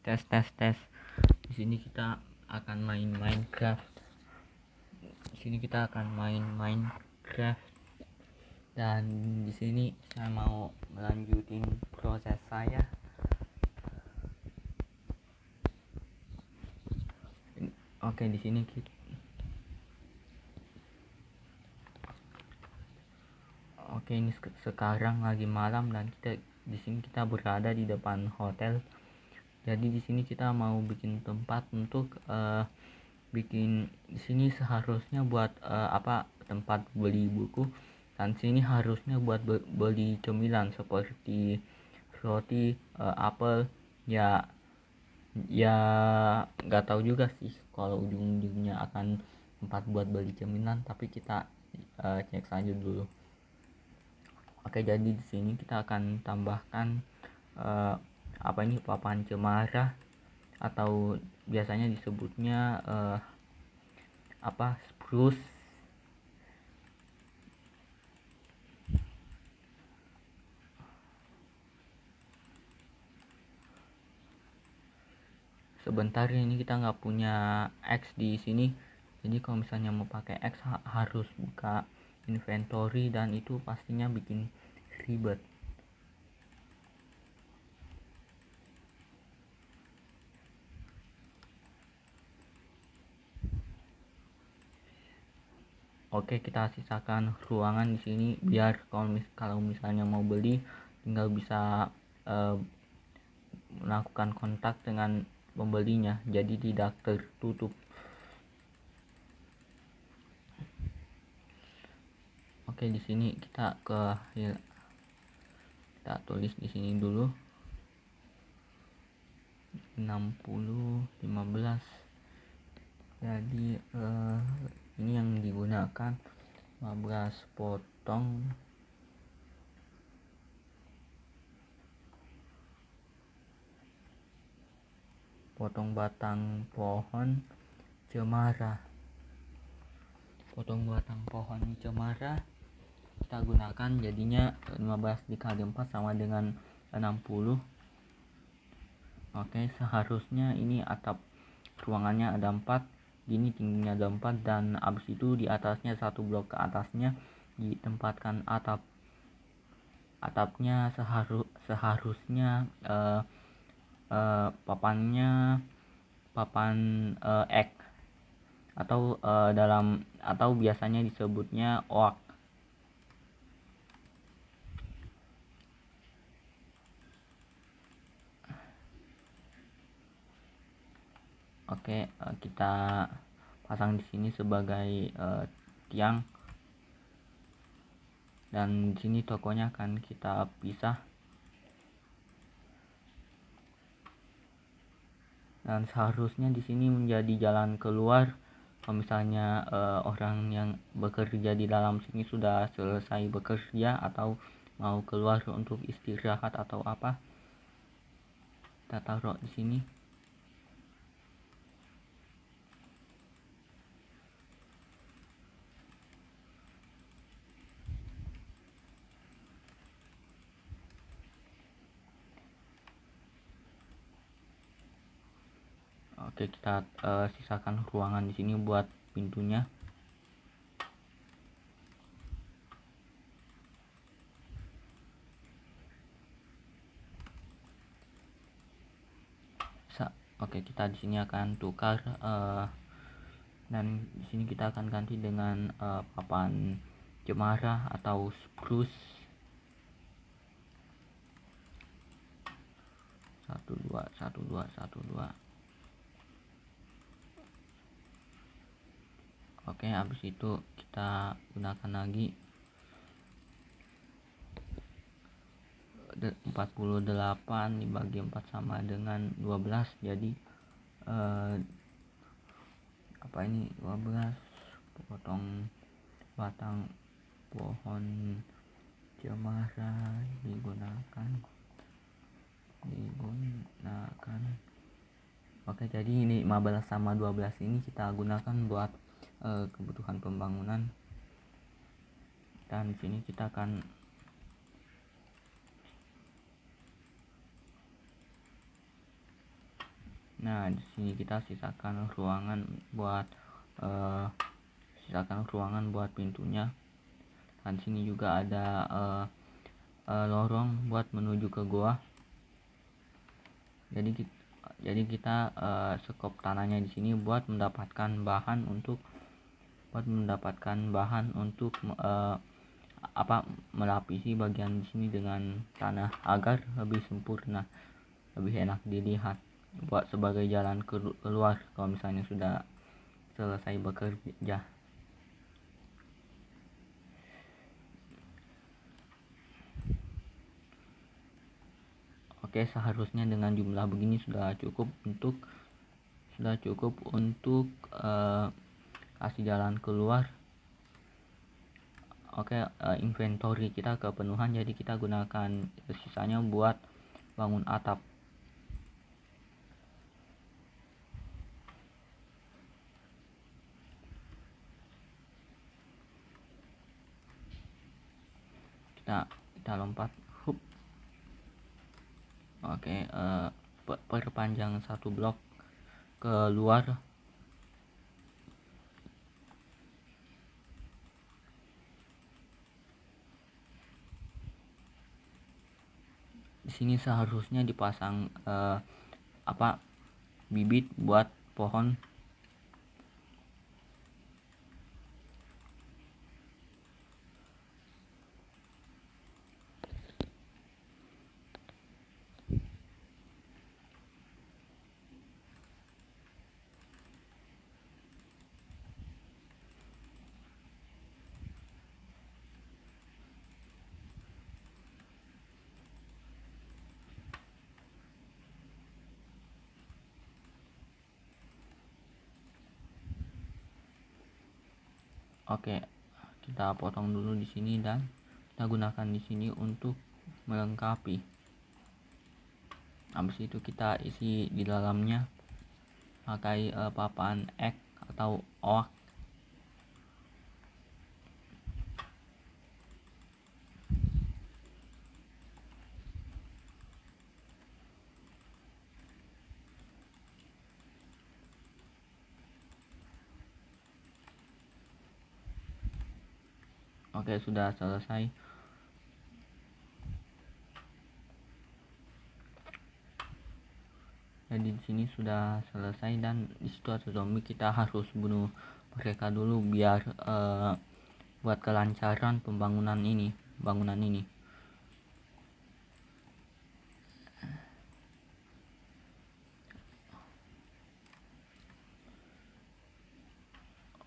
Tes tes tes. Di sini kita akan main Minecraft. Di sini kita akan main Minecraft. Dan di sini saya mau melanjutin proses saya. Oke, di sini kita Oke, ini sekarang lagi malam dan di sini kita berada di depan hotel. Jadi di sini kita mau bikin tempat untuk bikin di sini seharusnya buat tempat beli buku, dan sini harusnya buat beli cemilan seperti roti, apel, ya nggak tahu juga sih kalau ujung-ujungnya akan tempat buat beli cemilan, tapi kita cek saja dulu. Oke, jadi di sini kita akan tambahkan papan cemara, atau biasanya disebutnya spruce. Sebentar, ini kita nggak punya X di sini, jadi kalau misalnya mau pakai X harus buka inventory dan itu pastinya bikin ribet. Oke, kita sisakan ruangan di sini biar kalau misalnya mau beli tinggal bisa melakukan kontak dengan pembelinya, jadi tidak tertutup. Oke, di sini kita tulis di sini dulu 60 15. Jadi ini yang digunakan 15 potong batang pohon cemara. Potong batang pohon cemara kita gunakan, jadinya 15 dikali 4 sama dengan 60. Oke, seharusnya ini atap ruangannya ada 4, gini tingginya ada 4, dan abis itu di atasnya satu blok ke atasnya ditempatkan atapnya seharusnya papan ek, atau biasanya disebutnya oak. Oke, kita pasang di sini sebagai tiang, dan di sini tokonya akan kita pisah. Dan seharusnya di sini menjadi jalan keluar kalau misalnya orang yang bekerja di dalam sini sudah selesai bekerja atau mau keluar untuk istirahat atau apa. Kita taruh di sini. Oke, kita sisakan ruangan di sini buat pintunya. Oke, kita di sini akan tukar dan di sini kita akan ganti dengan papan cemara atau spruce. 12 12 12. Oke, habis itu kita gunakan lagi 48 dibagi 4 sama dengan 12, jadi 12 potong batang pohon cemara digunakan. Oke, jadi ini 15 sama 12 ini kita gunakan buat kebutuhan pembangunan, dan sini kita akan Nah, di sini kita sisakan ruangan buat pintunya. Dan sini juga ada lorong buat menuju ke goa. Jadi kita sekop tanahnya di sini buat mendapatkan bahan untuk melapisi bagian di sini dengan tanah agar lebih sempurna, lebih enak dilihat, buat sebagai jalan keluar kalau misalnya sudah selesai bekerja. Oke, seharusnya dengan jumlah begini sudah cukup untuk kasih jalan keluar. Oke, inventory kita kepenuhan, jadi kita gunakan sisanya buat bangun atap. Kita lompat. Oke, perpanjang satu blok keluar. Di sini seharusnya dipasang bibit buat pohon. Oke, kita potong dulu di sini dan kita gunakan di sini untuk melengkapi. Habis itu kita isi di dalamnya pakai papan ek atau oak. Oke, sudah selesai. Jadi di sini sudah selesai dan di situ ada zombie. Kita harus bunuh mereka dulu biar buat kelancaran bangunan ini.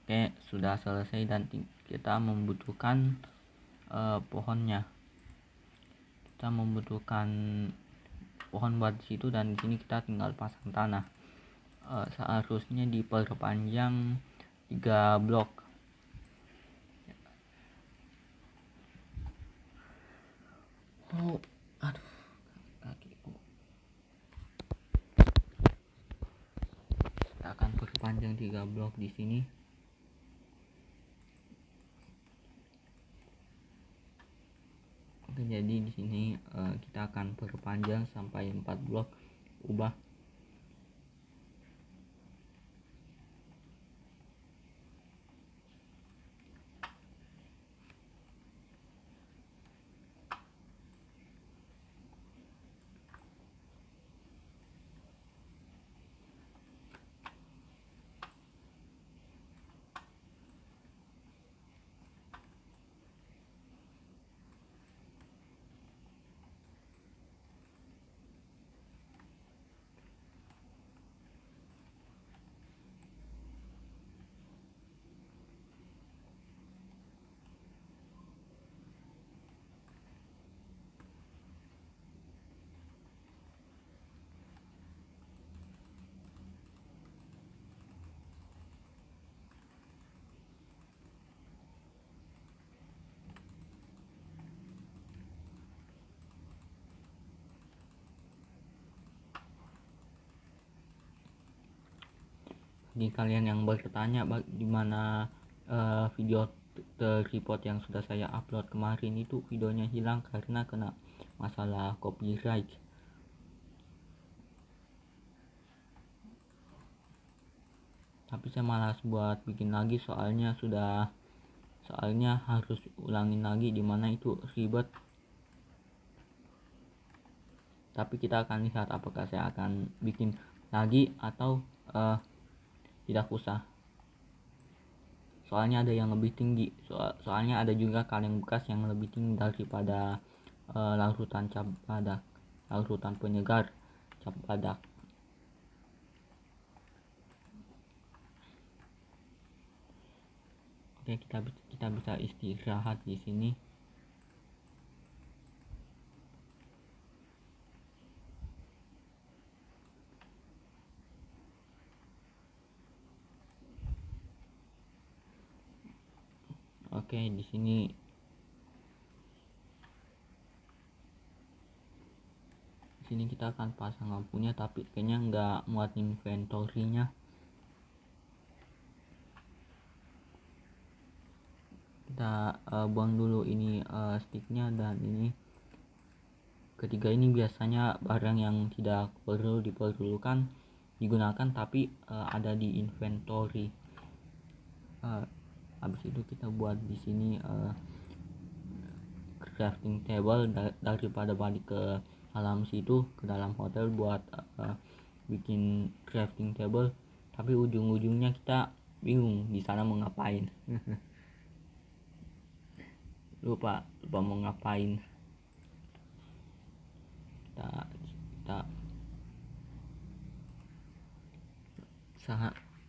Oke, sudah selesai dan kita membutuhkan pohonnya. Kita membutuhkan pohon buat situ dan di sini kita tinggal pasang tanah. Seharusnya diperpanjang 3 blok. Oh, aduh, kakiku. Kita akan perpanjang 3 blok di sini. Oke, jadi di sini kita akan perpanjang sampai 4 blok ubah. Bagi kalian yang bertanya bagaimana video tripod yang sudah saya upload kemarin itu videonya hilang karena kena masalah copyright. tapi saya malas buat bikin lagi, soalnya harus ulangin lagi, dimana itu ribet. Tapi kita akan lihat apakah saya akan bikin lagi atau tidak usah. Soalnya ada yang lebih tinggi, soalnya ada juga kaleng bekas yang lebih tinggi daripada larutan cap badak, larutan penyegar cap badak. Oke, kita bisa istirahat di sini. Oke, di sini kita akan pasang lampunya, tapi kayaknya nggak muat inventory-nya. Kita buang dulu ini sticknya, dan ini ketiga ini biasanya barang yang tidak perlu diperlukan digunakan, tapi ada di inventory. Habis itu kita buat di sini crafting table daripada balik ke dalam situ, ke dalam hotel buat bikin crafting table, tapi ujung-ujungnya kita bingung di sana mau ngapain. lupa mau ngapain. Kita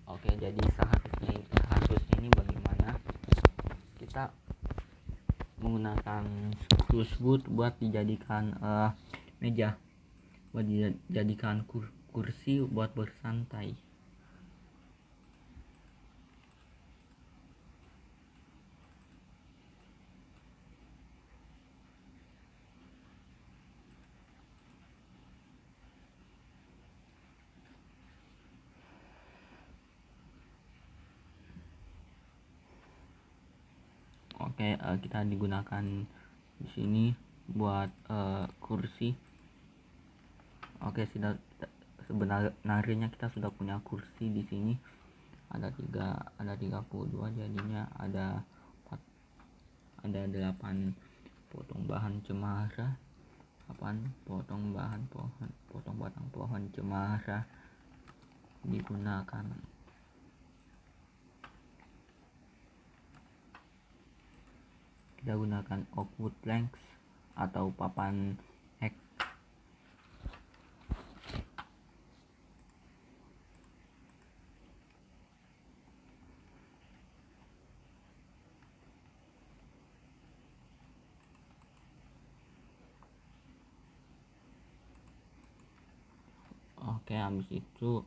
Oke, jadi seharusnya ini bagaimana kita menggunakan spruce buat dijadikan meja, buat dijadikan kursi buat bersantai. Oke, kita digunakan di sini buat kursi. Oke, sebenarnya kita sudah punya kursi di sini. Ada 32, jadinya ada 8 potong bahan cemara, 8 potong batang pohon cemara digunakan. Kita gunakan oak wood planks atau papan ek. Oke, habis itu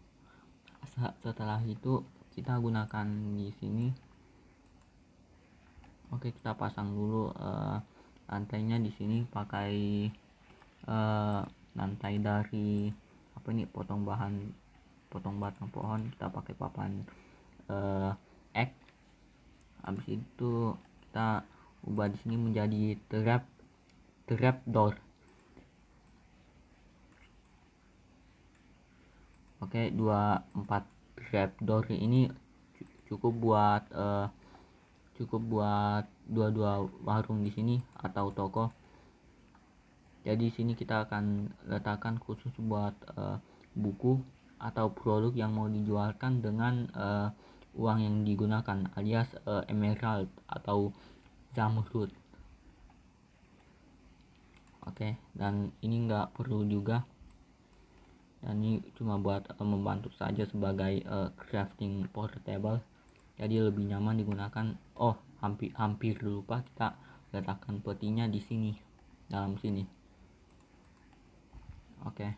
setelah itu kita gunakan di sini. Oke, kita pasang dulu lantainya di sini pakai lantai dari potong batang pohon. Kita pakai papan ek. Habis itu kita ubah di sini menjadi trap door. Oke, 4 trap door ini cukup buat dua warung di sini atau toko. Jadi sini kita akan letakkan khusus buat buku atau produk yang mau dijualkan dengan uang yang digunakan, alias emerald atau zamrud. Oke, dan ini nggak perlu juga, dan ini cuma buat membantu saja sebagai crafting portable, jadi lebih nyaman digunakan. Hampir lupa, kita letakkan petinya di sini, dalam sini. Oke.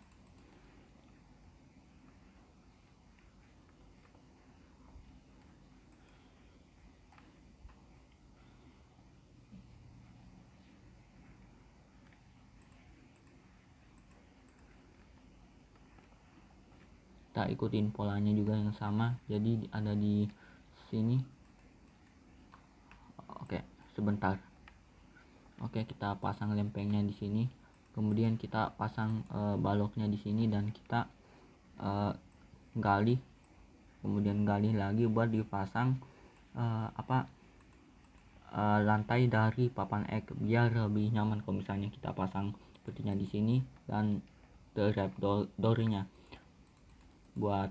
Kita ikutin polanya juga yang sama, jadi ada di sini. Oke, sebentar. Oke, kita pasang lempengnya di sini, kemudian kita pasang baloknya di sini, dan kita gali kemudian gali lagi buat dipasang lantai dari papan ek biar lebih nyaman kalau misalnya kita pasang sepertinya di sini, dan trap door-nya buat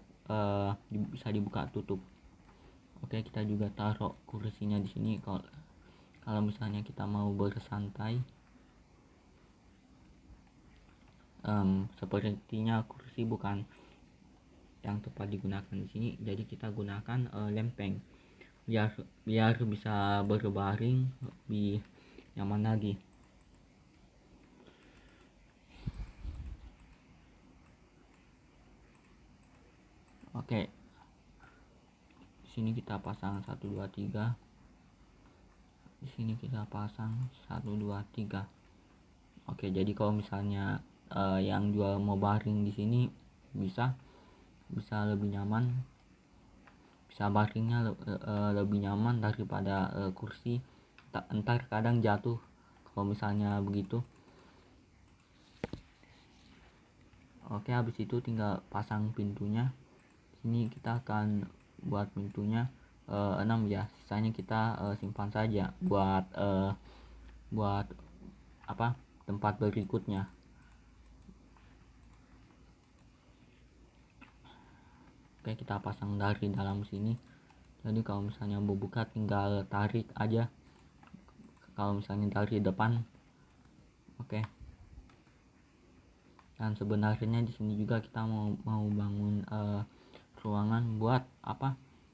bisa dibuka tutup. Oke, kita juga taruh kursinya di sini kalau misalnya kita mau bersantai. Sepertinya kursi bukan yang tepat digunakan di sini, jadi kita gunakan lempeng biar bisa berbaring lebih nyaman lagi. Oke, di sini kita pasang 1 2 3. Di sini kita pasang 1 2 3. Oke, jadi kalau misalnya yang jual mau baring di sini bisa lebih nyaman, bisa baringnya lebih nyaman daripada kursi. Entar kadang jatuh kalau misalnya begitu. Oke, habis itu tinggal pasang pintunya. Sini kita akan buat pintunya 6 ya, sisanya kita simpan saja buat tempat berikutnya. Oke, kita pasang dari dalam sini, jadi kalau misalnya mau buka tinggal tarik aja kalau misalnya dari depan. Oke, dan sebenarnya di sini juga kita mau bangun ruangan buat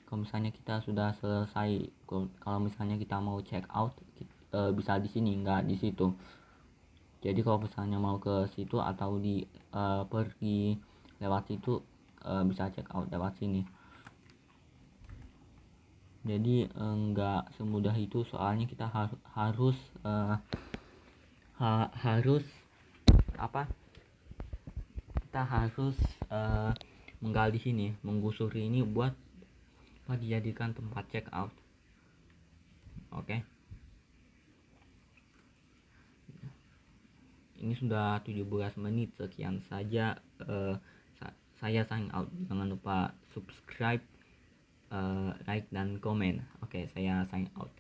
kalau misalnya kita sudah selesai, kalau misalnya kita mau check out bisa di sini, nggak di situ. Jadi kalau misalnya mau ke situ atau pergi lewat situ bisa check out lewat sini. Jadi nggak semudah itu, soalnya kita harus menggali sini, menggusuri ini buat dijadikan tempat check out. Oke. Ini sudah 17 menit, sekian saja. Saya sign out. Jangan lupa subscribe, like dan komen. Oke, saya sign out.